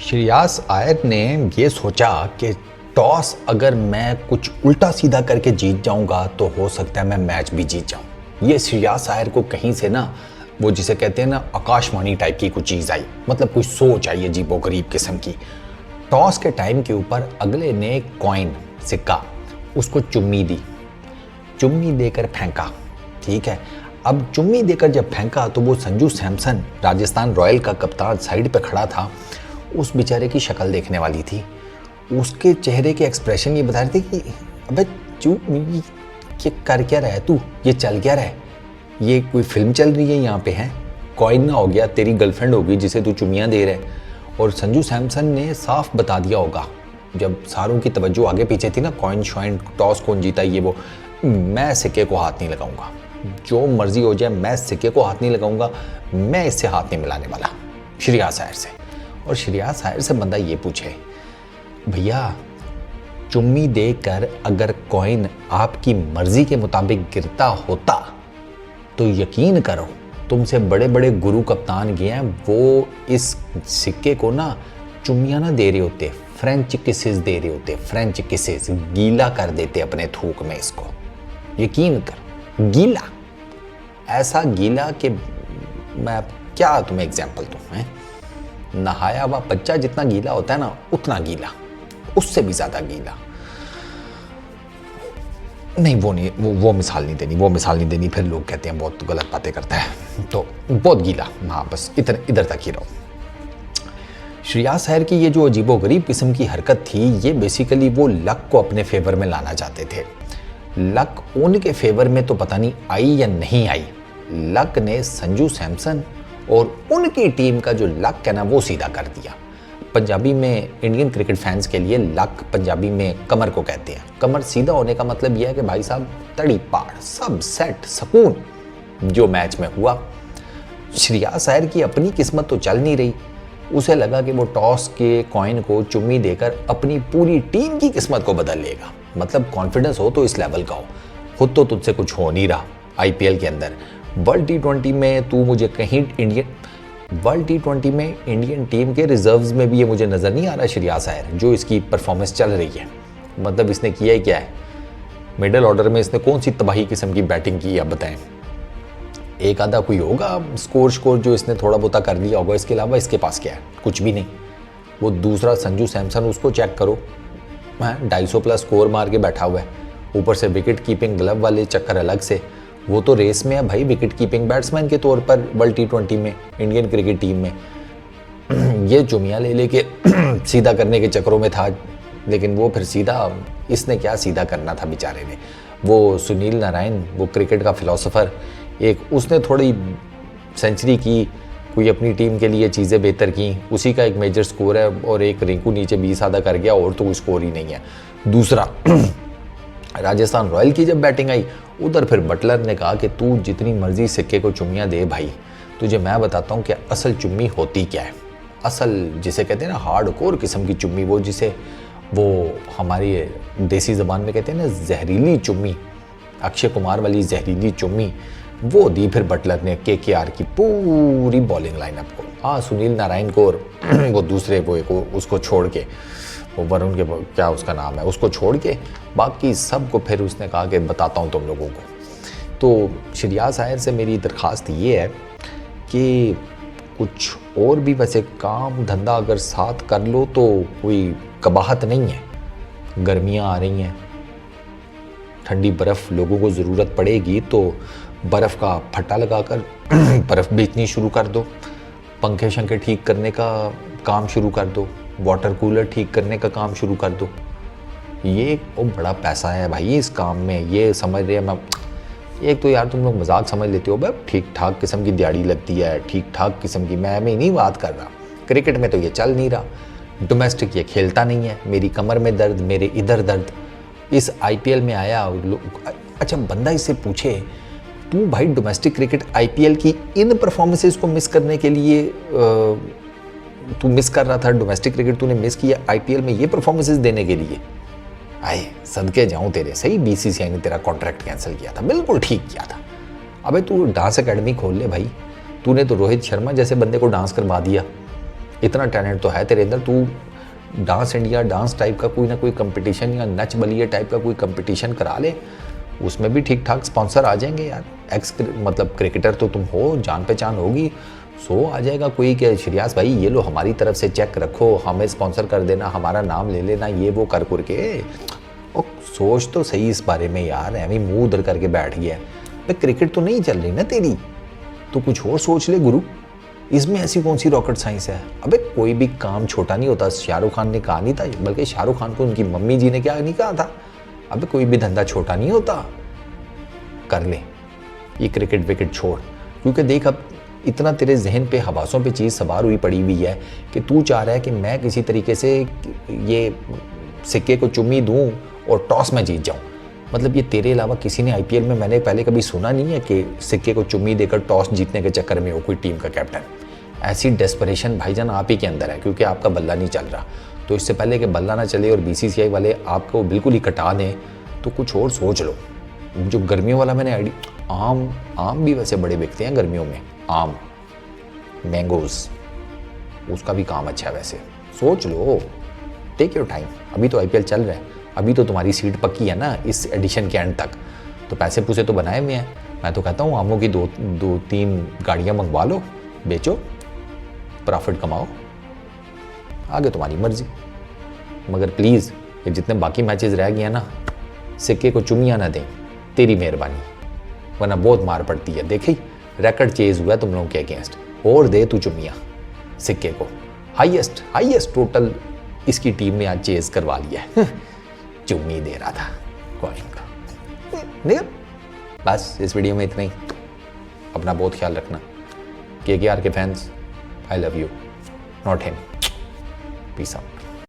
श्रेयास अय्यर ने ये सोचा कि टॉस अगर मैं कुछ उल्टा सीधा करके जीत जाऊंगा तो हो सकता है मैं मैच भी जीत जाऊं। ये श्रेयास अय्यर को कहीं से ना वो जिसे कहते हैं ना आकाशवाणी टाइप की कुछ चीज़ आई, मतलब कोई सोच आई अजीबोगरीब किस्म की। टॉस के टाइम के ऊपर अगले ने कॉइन सिक्का उसको चुम्मी दी, चुम्मी देकर फेंका। ठीक है, अब चुम्मी देकर जब फेंका तो वो संजू सैमसन राजस्थान रॉयल का कप्तान साइड पे खड़ा था। उस बेचारे की शक्ल देखने वाली थी, उसके चेहरे के एक्सप्रेशन ये बता रहे थे कि अबे ये कर क्या रहा है तू, ये चल क्या रहा है, ये कोई फिल्म चल रही है यहाँ पे है, कॉइन ना हो गया तेरी गर्लफ्रेंड होगी जिसे तू चुम्मियाँ दे रहा है। और संजू सैमसन ने साफ बता दिया होगा जब सारों की तवज्जो आगे पीछे थी ना, कॉइन शॉइन टॉस कौन जीता ये वो, मैं सिक्के को हाथ नहीं लगाऊंगा, जो मर्जी हो जाए मैं सिक्के को हाथ नहीं लगाऊंगा, मैं इससे हाथ नहीं मिलाने वाला श्रेयास अय्यर से। और श्रेयास अय्यर से बंदा ये पूछे, भैया चुम्मी देकर अगर कॉइन आपकी मर्जी के मुताबिक गिरता होता तो यकीन करो तुमसे बड़े बड़े गुरु कप्तान गए हैं, वो इस सिक्के को ना चुम्मियाँ ना दे रहे होते, फ्रेंच किसेस दे रहे होते, फ्रेंच किसेस गीला कर देते अपने थूक में इसको। यकीन कर, गीला, ऐसा गीला कि मैं क्या तुम्हें एग्जाम्पल दूं है, नहाया हुआ बच्चा जितना गीला होता है ना उतना गीला, उससे भी ज्यादा गीला। नहीं वो नहीं, वो मिसाल नहीं देनी, वो मिसाल नहीं देनी, फिर लोग कहते हैं बहुत गलत बातें करता है, तो बहुत गीला, हाँ बस इधर तक ही रहो। श्रेयास अय्यर की ये जो अजीबोगरीब किस्म की हरकत थी, ये बेसिकली वो लक को अपने फेवर में लाना चाहते थे। लक उनके फेवर में तो पता नहीं आई या नहीं आई, लक ने संजू सैमसन और उनकी टीम का जो लक है ना वो सीधा कर दिया। पंजाबी में इंडियन क्रिकेट फैंस के लिए लक पंजाबी में कमर को कहते हैं। कमर सीधा होने का मतलब यह है कि भाई साहब तड़ी पाड़ सब सेट सुकून जो मैच में हुआ। श्रेयास अय्यर की अपनी किस्मत तो चल नहीं रही, उसे लगा कि वो टॉस के कॉइन को चुम्मी देकर अपनी पूरी टीम की किस्मत को बदल लेगा। मतलब कॉन्फिडेंस हो तो इस लेवल का हो, खुद तो तुझसे कुछ हो नहीं रहा। आईपीएल के अंदर वर्ल्ड टी20 में तू मुझे कहीं वर्ल्ड टी20 में इंडियन टीम के रिजर्व्स में भी ये मुझे नज़र नहीं आ रहा श्रेयास अय्यर जो इसकी परफॉर्मेंस चल रही है। मतलब इसने किया ही क्या है, मिडिल ऑर्डर में इसने कौन सी तबाही किस्म की बैटिंग की है बताएं। एक आधा कोई होगा स्कोर जो इसने थोड़ा बहुत कर लिया होगा, इसके अलावा इसके पास क्या है, कुछ भी नहीं। वो दूसरा संजू सैमसन उसको चेक करो, 250 प्लस स्कोर मार के बैठा हुआ है, ऊपर से विकेट कीपिंग ग्लव वाले चक्कर अलग से, वो तो रेस में है भाई विकेट कीपिंग बैट्समैन के तौर पर वर्ल्ड टी20 में इंडियन क्रिकेट टीम में। ये चुमिया ले लेके सीधा करने के चक्करों में था, लेकिन वो फिर सीधा, इसने क्या सीधा करना था बेचारे ने। वो सुनील नारायण, वो क्रिकेट का फिलोसोफर, एक उसने थोड़ी सेंचुरी की, कोई अपनी टीम के लिए चीज़ें बेहतर की, उसी का एक मेजर स्कोर है, और एक रिंकू नीचे 20 आधा कर गया और तो कोई स्कोर ही नहीं है। दूसरा राजस्थान रॉयल की जब बैटिंग आई, उधर फिर बटलर ने कहा कि तू जितनी मर्जी सिक्के को चुम्मियाँ दे भाई, तुझे मैं बताता हूँ कि असल चुम्मी होती क्या है। असल जिसे कहते हैं ना हार्ड कोर किस्म की चुम्मी, वो जिसे वो हमारी देसी ज़बान में कहते हैं ना जहरीली चुम्मी, अक्षय कुमार वाली जहरीली चुम्मी, वो दी फिर बटलर ने केकेआर की पूरी बॉलिंग लाइनअप को। हाँ सुनील नारायण को और वो दूसरे वो एक उसको छोड़ के, वो वरुण के क्या उसका नाम है, उसको छोड़ के बाकी सबको फिर उसने कहा कि बताता हूँ तुम लोगों को। तो श्रेयास अय्यर से मेरी दरख्वास्त ये है कि कुछ और भी वैसे काम धंधा अगर साथ कर लो तो कोई कबाहत नहीं है। गर्मियाँ आ रही हैं, ठंडी बर्फ़ लोगों को ज़रूरत पड़ेगी, तो बर्फ़ का फट्टा लगाकर बर्फ़ बेचनी शुरू कर दो, पंखे शंखे ठीक करने का काम शुरू कर दो, वाटर कूलर ठीक करने का काम शुरू कर दो। ये वो बड़ा पैसा है भाई इस काम में, ये समझ रहे हैं। मैं एक तो यार तुम लोग मजाक समझ लेते हो, भाई ठीक ठाक किस्म की दिहाड़ी लगती है, ठीक ठाक किस्म की, मैं नहीं बात कर रहा। क्रिकेट में तो ये चल नहीं रहा, डोमेस्टिक ये खेलता नहीं है, मेरी कमर में दर्द, मेरे इधर दर्द, इस आईपीएल में आया। अच्छा बंदा इससे पूछे, तू भाई डोमेस्टिक क्रिकेट आईपीएल की इन परफॉर्मेंसेस को मिस करने के लिए तू मिस कर रहा था, डोमेस्टिक क्रिकेट तूने मिस किया आईपीएल में ये परफॉर्मेंसेस देने के लिए। आए सदके जाऊं तेरे, सही बीसीसीआई ने तेरा कॉन्ट्रैक्ट कैंसिल किया था, बिल्कुल ठीक किया था। अबे तू डांस एकेडमी खोल ले भाई, तूने तो रोहित शर्मा जैसे बंदे को डांस करवा दिया, इतना टैलेंट तो है तेरे अंदर, तू डांस इंडिया डांस टाइप का कोई ना कोई कंपटीशन या नच बलिए टाइप का कोई कंपटीशन करा ले, उसमें भी ठीक ठाक स्पॉन्सर आ जाएंगे यार। मतलब क्रिकेटर तो तुम हो, जान पहचान होगी, सो आ जाएगा कोई कि श्रेयास भाई ये लो हमारी तरफ से चेक रखो, हमें स्पॉन्सर कर देना, हमारा नाम ले लेना, ये वो कर के। और सोच तो सही इस बारे में यार, एवं मुंह उधर करके बैठ गया। भाई क्रिकेट तो नहीं चल रही ना तेरी, तो कुछ और सोच ले गुरु, इसमें ऐसी कौन सी रॉकेट साइंस है। अबे कोई भी काम छोटा नहीं होता, शाहरुख खान ने कहा नहीं था, बल्कि शाहरुख खान को उनकी मम्मी जी ने क्या नहीं कहा था, अबे कोई भी धंधा छोटा नहीं होता, कर ले ये क्रिकेट विकेट छोड़। क्योंकि देख अब इतना तेरे जहन पे हवासों पे चीज़ सवार हुई पड़ी हुई है कि तू चाह रहा है कि मैं किसी तरीके से ये सिक्के को चुम्मी दूं और टॉस में जीत जाऊं। मतलब ये तेरे अलावा किसी ने आईपीएल में मैंने पहले कभी सुना नहीं है कि सिक्के को चुम्मी देकर टॉस जीतने के चक्कर में हो कोई टीम का कैप्टन। ऐसी डेस्परेशन भाईजान आप ही के अंदर है, क्योंकि आपका बल्ला नहीं चल रहा। तो इससे पहले कि बल्ला ना चले और बीसीसीआई वाले आपको बिल्कुल ही कटा दें, तो कुछ और सोच लो। जो गर्मियों वाला मैंने आम भी वैसे बड़े बिकते हैं गर्मियों में, आम मैंगोज, उसका भी काम अच्छा है वैसे, सोच लो, टेक योर टाइम। अभी तो आईपीएल चल रहा है, अभी तो तुम्हारी सीट पक्की है ना इस एडिशन के एंड तक, तो पैसे पूसे तो बनाए हुए हैं। मैं तो कहता हूँ आमों की दो तीन गाड़ियाँ मंगवा लो, बेचो, प्रॉफिट कमाओ, आगे तुम्हारी मर्जी। मगर प्लीज़ ये जितने बाकी मैचेस रह गए हैं ना, सिक्के को चुमियाँ ना दें, तेरी मेहरबानी, वरना बहुत मार पड़ती है। देखी रिकॉर्ड चेज हुआ तुम लोगों के अगेंस्ट, और दे तू चुमियाँ सिक्के को। हाईएस्ट टोटल इसकी टीम ने आज चेज करवा लिया है। चुम्मी दे रहा था कॉइन का। नहीं, बस इस वीडियो में इतना ही। अपना बहुत ख्याल रखना। केकेआर के fans, I love you, not him. Peace out.